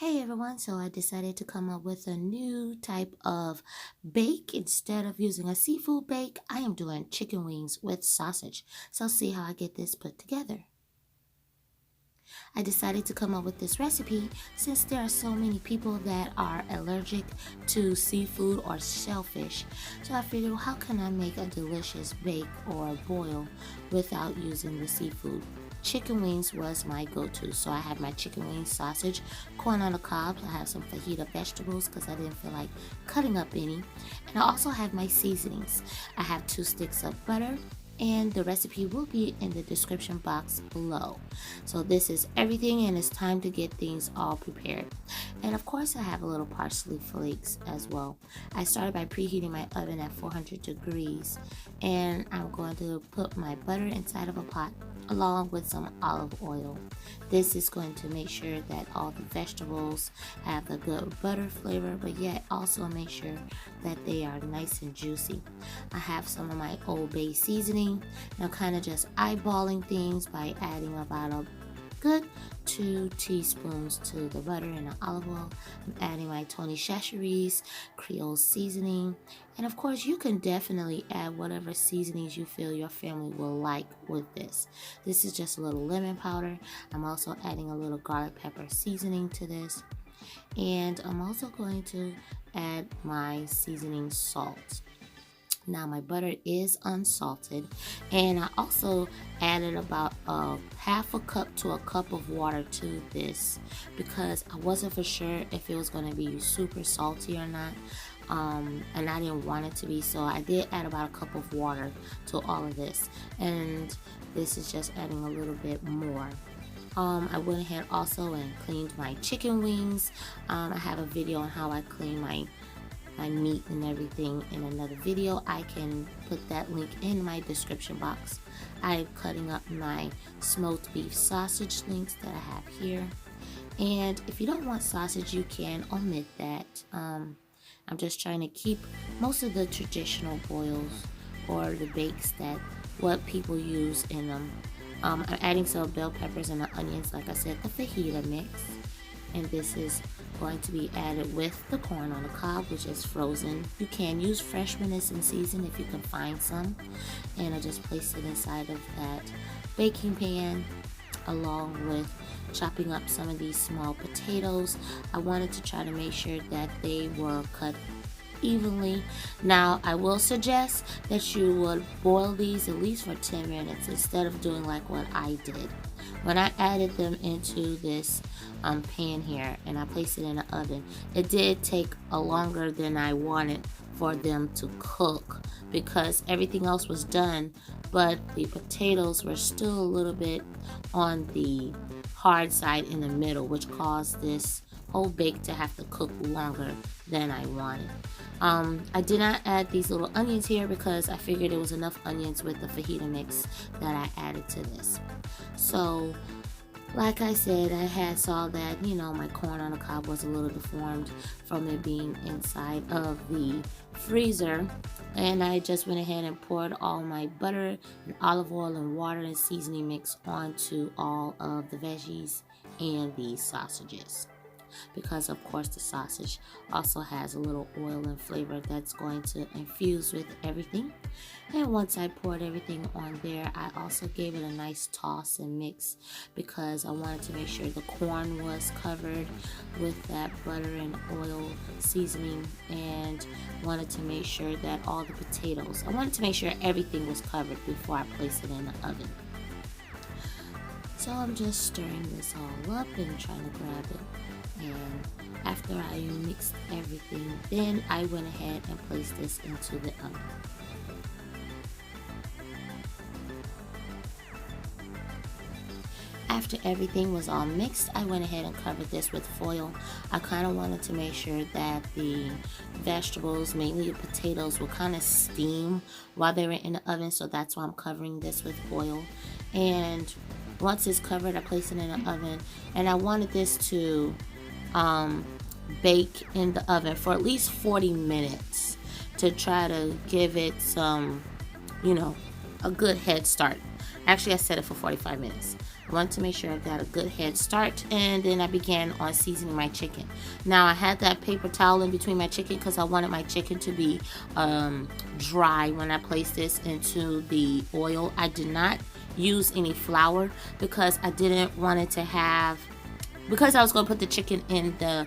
Hey everyone, so I decided to come up with a new type of bake. Instead of using a seafood bake, I am doing chicken wings with sausage. So see how I get this put together. I decided to come up with this recipe since there are so many people that are allergic to seafood or shellfish. So I figured, well, how can I make a delicious bake or boil without using the seafood? Chicken wings was my go-to. So I have my chicken wings, sausage, corn on the cob. I have some fajita vegetables because I didn't feel like cutting up any. And I also have my seasonings. I have 2 sticks of butter, and the recipe will be in the description box below. So this is everything, and it's time to get things all prepared. And of course I have a little parsley flakes as well. I started by preheating my oven at 400 degrees, and I'm going to put my butter inside of a pot along with some olive oil. This is going to make sure that all the vegetables have the good butter flavor, but yet also make sure that they are nice and juicy. I have some of my Old Bay seasoning. Now kind of just eyeballing things by adding about a good 2 teaspoons to the butter and the olive oil. I'm adding my Chacheres Creole seasoning, and of course you can definitely add whatever seasonings you feel your family will like with this. This is just a little lemon powder. I'm also adding a little garlic pepper seasoning to this, and I'm also going to add my seasoning salt. Now my butter is unsalted, and I also added about half a cup to a cup of water to this because I wasn't for sure if it was going to be super salty or not, and I didn't want it to be, so I did add about a cup of water to all of this, and this is just adding a little bit more. I went ahead also and cleaned my chicken wings. I have a video on how I clean my meat and everything in another video. I can put that link in my description box. I'm cutting up my smoked beef sausage links that I have here, and if you don't want sausage you can omit that. I'm just trying to keep most of the traditional boils or the bakes that what people use in them. I'm adding some bell peppers and the onions, like I said, the fajita mix, and this is going to be added with the corn on the cob, which is frozen. You can use fresh when it's in season if you can find some, and I just placed it inside of that baking pan along with chopping up some of these small potatoes. I wanted to try to make sure that they were cut evenly. Now I will suggest that you would boil these at least for 10 minutes instead of doing like what I did. When I added them into this pan here and I placed it in the oven, it did take a longer than I wanted for them to cook because everything else was done, but the potatoes were still a little bit on the hard side in the middle, which caused this whole bake to have to cook longer than I wanted. I did not add these little onions here because I figured it was enough onions with the fajita mix that I added to this. So like I said, I saw that, my corn on the cob was a little deformed from it being inside of the freezer, and I just went ahead and poured all my butter and olive oil and water and seasoning mix onto all of the veggies and the sausages, because of course the sausage also has a little oil and flavor that's going to infuse with everything. And once I poured everything on there, I also gave it a nice toss and mix because I wanted to make sure the corn was covered with that butter and oil seasoning, and wanted to make sure that all the potatoes, I wanted to make sure everything was covered before I placed it in the oven. So I'm just stirring this all up and trying to grab it. And after I mixed everything, then I went ahead and placed this into the oven. After everything was all mixed, I went ahead and covered this with foil. I kind of wanted to make sure that the vegetables, mainly the potatoes, will kind of steam while they were in the oven, so that's why I'm covering this with foil. And once it's covered, I place it in the oven, and I wanted this to bake in the oven for at least 40 minutes to try to give it some, a good head start. Actually, I set it for 45 minutes. I wanted to make sure I got a good head start, and then I began on seasoning my chicken. Now I had that paper towel in between my chicken because I wanted my chicken to be dry when I placed this into the oil. I did not use any flour because I didn't want it to have, because I was going to put the chicken in the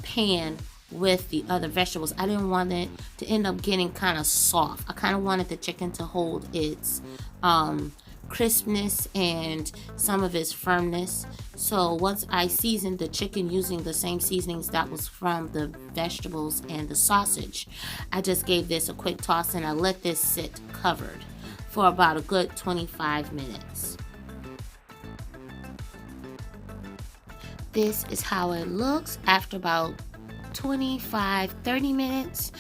pan with the other vegetables. I didn't want it to end up getting kind of soft. I kind of wanted the chicken to hold its crispness and some of its firmness. So once I seasoned the chicken using the same seasonings that was from the vegetables and the sausage, I just gave this a quick toss and I let this sit covered for about a good 25 minutes. This is how it looks after about 25-30 minutes.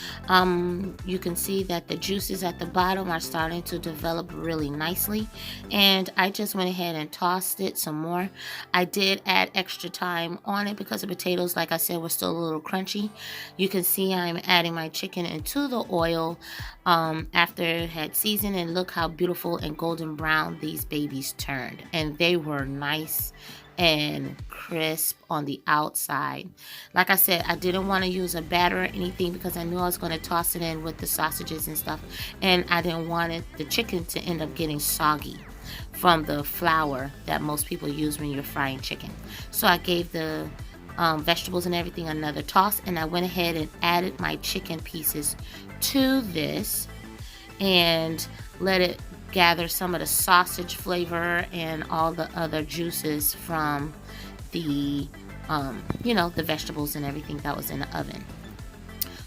You can see that the juices at the bottom are starting to develop really nicely, and I just went ahead and tossed it some more. I did add extra time on it because the potatoes, like I said, were still a little crunchy. You can see I'm adding my chicken into the oil after it had seasoned, and look how beautiful and golden brown these babies turned, and they were nice and crisp on the outside. Like I said, I didn't want to use a batter or anything because I knew I was going to toss it in with the sausages and stuff, and I didn't want the chicken to end up getting soggy from the flour that most people use when you're frying chicken. So I gave the vegetables and everything another toss, and I went ahead and added my chicken pieces to this and let it gather some of the sausage flavor and all the other juices from the the vegetables and everything that was in the oven.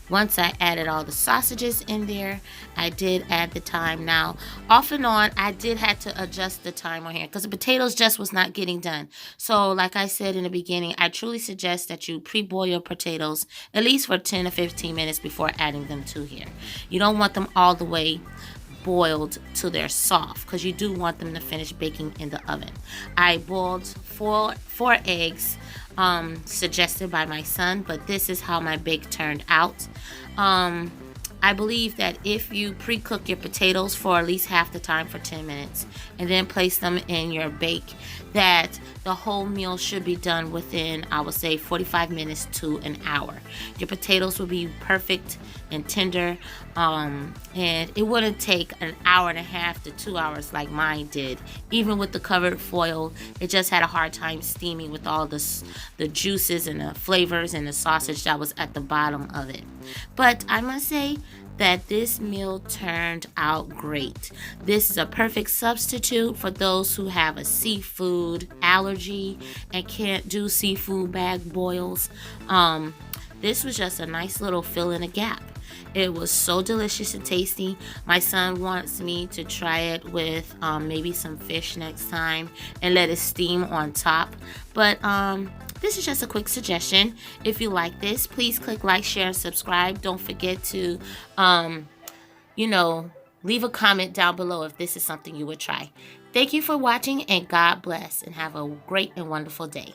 Once I added all the sausages in there, I did add the time. Now, off and on, I did have to adjust the time on here because the potatoes just was not getting done. So, like I said in the beginning, I truly suggest that you pre-boil your potatoes at least for 10 to 15 minutes before adding them to here. You don't want them all the way boiled till they're soft because you do want them to finish baking in the oven. I boiled four eggs suggested by my son, but this is how my bake turned out. I believe that if you pre-cook your potatoes for at least half the time for 10 minutes and then place them in your bake, that the whole meal should be done within, I would say, 45 minutes to an hour. Your potatoes will be perfect and tender, and it wouldn't take an hour and a half to 2 hours like mine did. Even with the covered foil, it just had a hard time steaming with all the juices and the flavors and the sausage that was at the bottom of it. But I must say that this meal turned out great. This is a perfect substitute for those who have a seafood allergy and can't do seafood bag boils. This was just a nice little fill in a gap. It was so delicious and tasty. My son wants me to try it with maybe some fish next time and let it steam on top. But this is just a quick suggestion. If you like this, please click like, share, and subscribe. Don't forget to, leave a comment down below if this is something you would try. Thank you for watching, and God bless, and have a great and wonderful day.